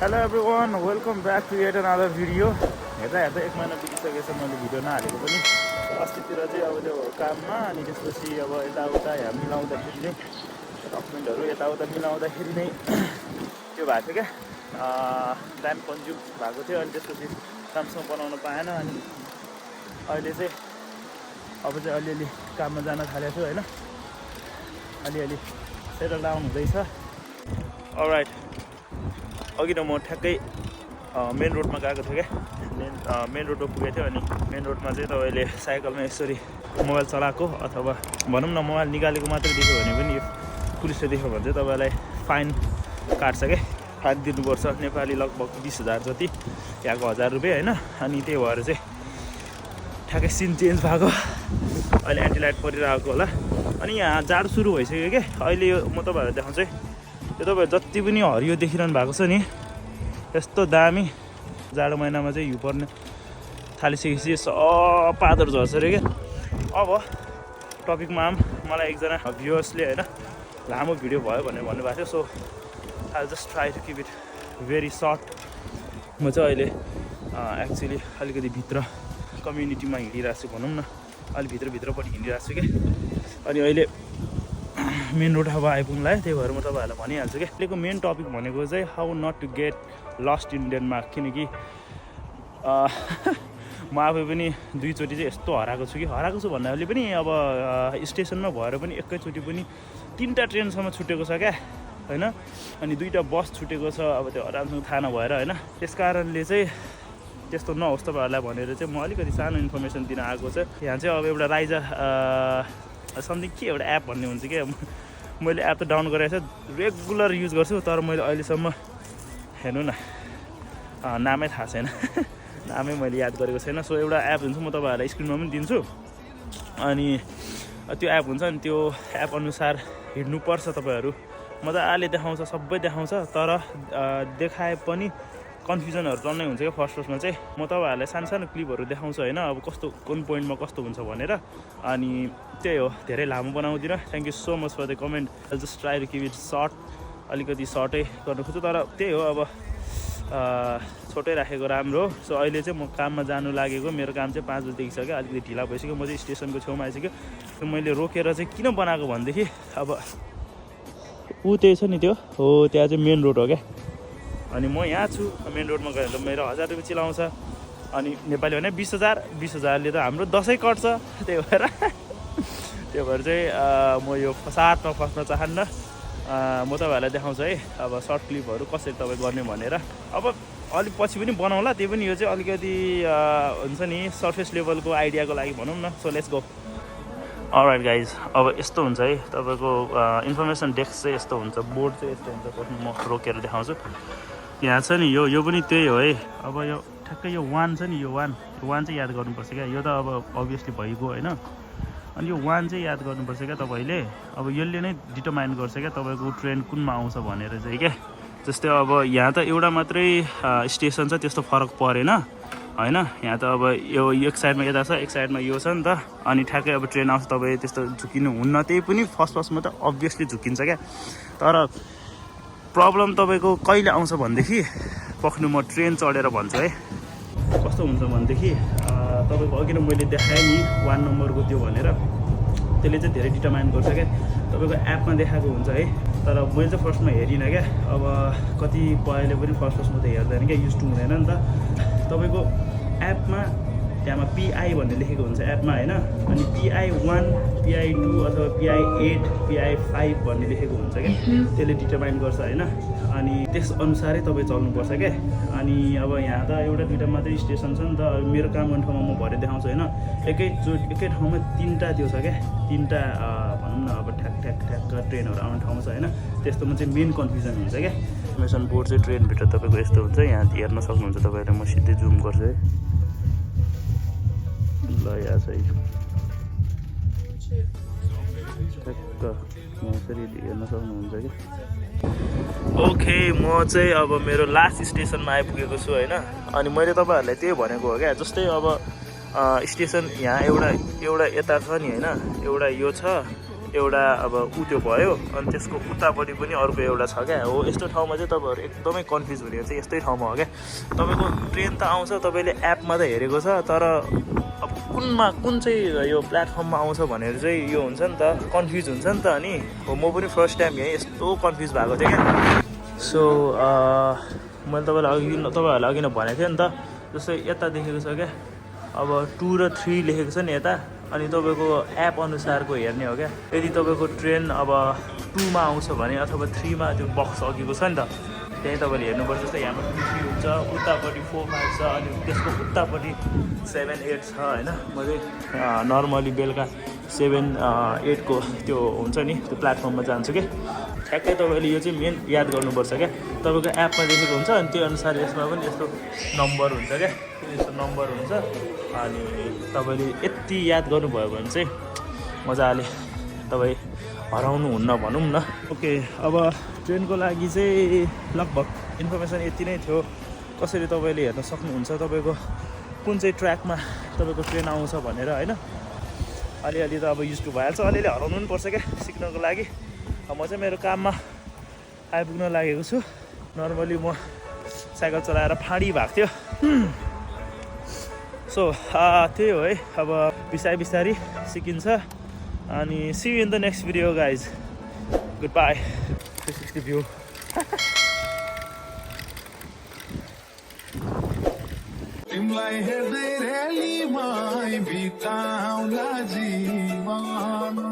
Hello everyone, welcome back to yet another video. हेर्दा हेर्दा 1 महिना बितिसकेछ मैले भिडियो नहालेको पनि। अस्तितिर चाहिँ अब त्यो काममा अनि त्यसपछि अब यताउता यहाँ मिलाउँदाखेरि नै डकुमेन्टहरु यताउता मिलाउँदाखेरि नै त्यो भएको थियो क्या टाइम कन्ज्युम भएको थियो। अनि त्यसपछि राम्रोसँग बनाउन पाएन। अनि अहिले चाहिँ अब चाहिँ अलिअलि काममा जान थालेको छु हैन। अलिअलि सेटल डाउन हुँदैछ। अलराइट, अघि न म ठ्याक्कै मेन रोडमा गएको थिएँ क्या। मेन रोडमा पुगेको थियो। अनि मेन रोडमा चाहिँ तपाईँले साइकलमा यसरी मोबाइल चलाएको अथवा भनौँ न मोबाइल निकालेको मात्रै देख्यो भने पनि यो पुलिसले देख्यो भने चाहिँ तपाईँलाई फाइन काट्छ क्या। फाइन दिनुपर्छ नेपाली लगभग 20,000 जति, यहाँको 1000 रुपियाँ हैन। अनि त्यही भएर चाहिँ ठ्याक्कै सिन चेन्ज भएको। अहिले एन्टी लाइट परिरहेको होला। अनि यहाँ जाडो सुरु भइसक्यो क्या। अहिले यो म तपाईँहरूलाई देखाउँछु है। यो तपाईँ जति पनि हरियो देखिरहनु भएको छ नि, यस्तो दामी जाडो महिनामा चाहिँ हिउँ पर्ने थालिसकेपछि पातहरू झर्छ अरे क्या। अब टपिकमा मलाई एकजना भ्युअर्सले होइन लामो भिडियो भयो भनेर भन्नुभएको थियो। So I just try to keep it very short. म चाहिँ अहिले एक्चुअली अलिकति भित्र कम्युनिटीमा हिँडिरहेको छु भनौँ न। अलि भित्रपट्टि हिँडिरहेको छु क्या। अनि अहिले मेन रोड अब आइपुग्नु लाग्यो। त्यही भएर म तपाईँहरूलाई भनिहाल्छु क्या। अहिलेको मेन टपिक भनेको चाहिँ how not to get lost in Denmark. किनकि म आफै पनि 2 चोटि चाहिँ यस्तो हराएको छु कि हराएको छु भन्नाले पनि अब स्टेसनमा भएर पनि एकैचोटि पनि 3टा ट्रेनसम्म छुटेको छ क्या होइन। अनि 2टा बस छुटेको छ। अब त्यो राम्रोसँग थाहा नभएर होइन। त्यस कारणले चाहिँ त्यस्तो नहोस् तपाईँहरूलाई भनेर चाहिँ म अलिकति सानो इन्फर्मेसन दिन आएको छ। यहाँ चाहिँ अब एउटा राइजा समथिङ के एउटा एप भन्ने हुन्छ क्या। मैले एप त डाउन गरेको छ, रेगुलर युज गर्छु। तर मैले अहिलेसम्म हेर्नु न नामै थाहा छैन। नामै मैले याद गरेको छैन। सो एउटा एप हुन्छ, म तपाईँहरूलाई स्क्रिनमा पनि दिन्छु। अनि त्यो एप हुन्छ। अनि त्यो एप अनुसार हिँड्नुपर्छ तपाईँहरू। मजाले देखाउँछ, सबै देखाउँछ। तर देखाए पनि कन्फ्युजनहरू टन्नै हुन्छ क्या फर्स्टमा चाहिँ। म तपाईँहरूलाई सानो क्लिपहरू देखाउँछु होइन, अब कस्तो कुन पोइन्टमा कस्तो हुन्छ भनेर। अनि त्यही हो, धेरै लामो बनाउँदिनँ। Thank you so much for the comment. I just try to keep it short. अलिकति सर्टै गर्नु खोज्छु। तर त्यही हो, अब छोटै राखेको राम्रो हो। सो अहिले चाहिँ म काममा जानु लागेको। मेरो काम चाहिँ 5 बजीदेखि छ क्या। अलिकति ढिला भइसक्यो। म चाहिँ स्टेसनको छेउमा आइसक्यो। मैले रोकेर चाहिँ किन बनाएको भनेदेखि अब ऊ त्यही छ नि, त्यो हो त्यहाँ चाहिँ मेन रोड हो क्या। अनि म यहाँ छु मेन रोडमा गयो भने त मेरो 1000 रुपियाँ चिलाउँछ। अनि नेपाली भने 20,000ले त हाम्रो दसैँ कट्छ। त्यही भएर चाहिँ म यो फसादमा फस्न चाहन्न। म तपाईँहरूलाई देखाउँछु है अब सर्ट क्लिपहरू कसरी तपाईँ गर्ने भनेर। अब अलिक पछि पनि बनाउँला। त्यो पनि यो चाहिँ अलिकति हुन्छ नि सर्फेस लेभलको आइडियाको लागि भनौँ न। So let's go. All right guys, अब यस्तो हुन्छ है तपाईँको इन्फर्मेसन डेस्क चाहिँ यस्तो हुन्छ। बोर्ड चाहिँ यस्तो हुन्छ। म रोकेर देखाउँछु। यहाँ छ नि यो पनि त्यही हो है। अब यो ठ्याक्कै यो 1 छ नि, यो 1 चाहिँ याद गर्नुपर्छ क्या। यो त अब अभियसली भइगयो होइन। अनि यो 1 चाहिँ याद गर्नुपर्छ क्या तपाईँले। अब यसले नै डिटरमाइन गर्छ क्या तपाईँको ट्रेन कुनमा आउँछ भनेर चाहिँ क्या। जस्तै अब यहाँ त एउटा मात्रै स्टेसन छ, त्यस्तो फरक परेन होइन। यहाँ त अब यो एक साइडमा यता छ, एक साइडमा यो छ नि त। अनि ठ्याक्कै अब ट्रेन आउँछ तपाईँ त्यस्तो झुकिनु हुन्न। त्यही पनि फर्स्टमा त अभियसली झुकिन्छ क्या। तर प्रब्लम तपाईँको कहिले आउँछ भनेदेखि पक्नु म ट्रेन चढेर भन्छु है। कस्तो हुन्छ भनेदेखि तपाईँको अघि नै मैले देखाएँ नि 1 नम्बरको त्यो भनेर, त्यसले चाहिँ धेरै डिटरमाइन गर्छ क्या। तपाईँको एपमा देखाएको हुन्छ है। तर मैले चाहिँ फर्स्टमा हेरिनँ क्या। अब कतिपयले पनि फर्स्टमा त हेर्दैन क्या, युज टु हुँदैन नि त। तपाईँको एपमा त्यहाँमा PI भन्ने लेखेको हुन्छ एपमा होइन। अनि PI1, PI2 अथवा PI8, PI5 भन्ने लेखेको हुन्छ क्या। त्यसले डिटरमाइन गर्छ होइन। अनि त्यस अनुसारै तपाईँ चल्नुपर्छ क्या। अनि अब यहाँ त एउटा 2टा मात्रै स्टेसन छ नि त। मेरो काम गर्ने ठाउँमा म भरे देखाउँछु होइन। एकै ठाउँमा 3टा त्यो छ क्या। 3टा भनौँ न अब ठ्याक ट्रेनहरू आउने ठाउँ छ होइन। त्यस्तोमा चाहिँ मेन कन्फ्युजन हुन्छ क्या। इन्फर्मेसन बोर्ड चाहिँ ट्रेनभित्र तपाईँको यस्तो हुन्छ। यहाँ हेर्न सक्नुहुन्छ तपाईँहरूले। म सिधै जुम गर्छु है। ल यहाँ चाहिँ ठ्याक्क यसरी हेर्न सक्नुहुन्छ कि। ओके, म चाहिँ अब मेरो लास्ट स्टेसनमा आइपुगेको छु होइन। अनि मैले तपाईँहरूलाई त्यही भनेको हो क्या। जस्तै अब स्टेसन यहाँ एउटा यता छ नि होइन, एउटा यो छ, एउटा अब त्यो भयो अनि त्यसको उतापट्टि पनि अर्को एउटा छ क्या हो। यस्तो ठाउँमा चाहिँ तपाईँहरू एकदमै कन्फ्युज हुने चाहिँ यस्तै ठाउँमा हो क्या। तपाईँको ट्रेन त आउँछ, तपाईँले एपमा त हेरेको छ, तर अब कुन चाहिँ यो प्लेटफर्ममा आउँछ भनेर चाहिँ यो हुन्छ नि त, कन्फ्युज हुन्छ नि त। अनि हो म पनि फर्स्ट टाइम यहीँ यस्तो कन्फ्युज भएको थिएँ क्या। सो मैले तपाईँहरूलाई अघि नै भनेको थिएँ नि त, जस्तै यता देखेको छ क्या, अब 2 र 3 लेखेको छ नि यता, अनि तपाईँको एप अनुसारको हेर्ने हो क्या। यदि तपाईँको ट्रेन अब 2 मा आउँछ भने अथवा 3 मा त्यो बक्स अघिको छ नि त, त्यहीँ तपाईँले हेर्नुपर्छ। जस्तै यहाँमा 2, 3 हुन्छ, उतापट्टि 4, 5 छ, अनि त्यसको उतापट्टि 7, 8 छ होइन। म चाहिँ नर्मली बेलुका 7, 8 को त्यो हुन्छ नि त्यो प्लेटफर्ममा जान्छु कि। ठ्याक्कै तपाईँले यो चाहिँ मेन याद गर्नुपर्छ क्या। तपाईँको एपमा देखेको हुन्छ अनि त्यो अनुसार यसमा पनि यस्तो नम्बर हुन्छ क्या, यस्तो नम्बर हुन्छ। अनि तपाईँले यति याद गर्नुभयो भने चाहिँ मजाले तपाईँ हराउनुहुन्न भनौँ न। ओके, अब ट्रेनको लागि चाहिँ लगभग इन्फर्मेसन यति नै थियो। कसरी तपाईँले हेर्न सक्नुहुन्छ तपाईँको कुन चाहिँ ट्र्याकमा तपाईँको ट्रेन आउँछ भनेर होइन। अलिअलि त अब युज टु भइहाल्छ, अलिअलि हराउनु पनि पर्छ क्या सिक्नको लागि। म चाहिँ मेरो काममा आइपुग्न लागेको छु। नर्मली म साइकल चलाएर फाँडी भएको थियो। सो त्यही हो है, अब बिस्तारै सिकिन्छ। अनि see you in the next video guys, good bye. 360 view. तिमलाई हेर्दै र्यालीमा बिताउला जीवन।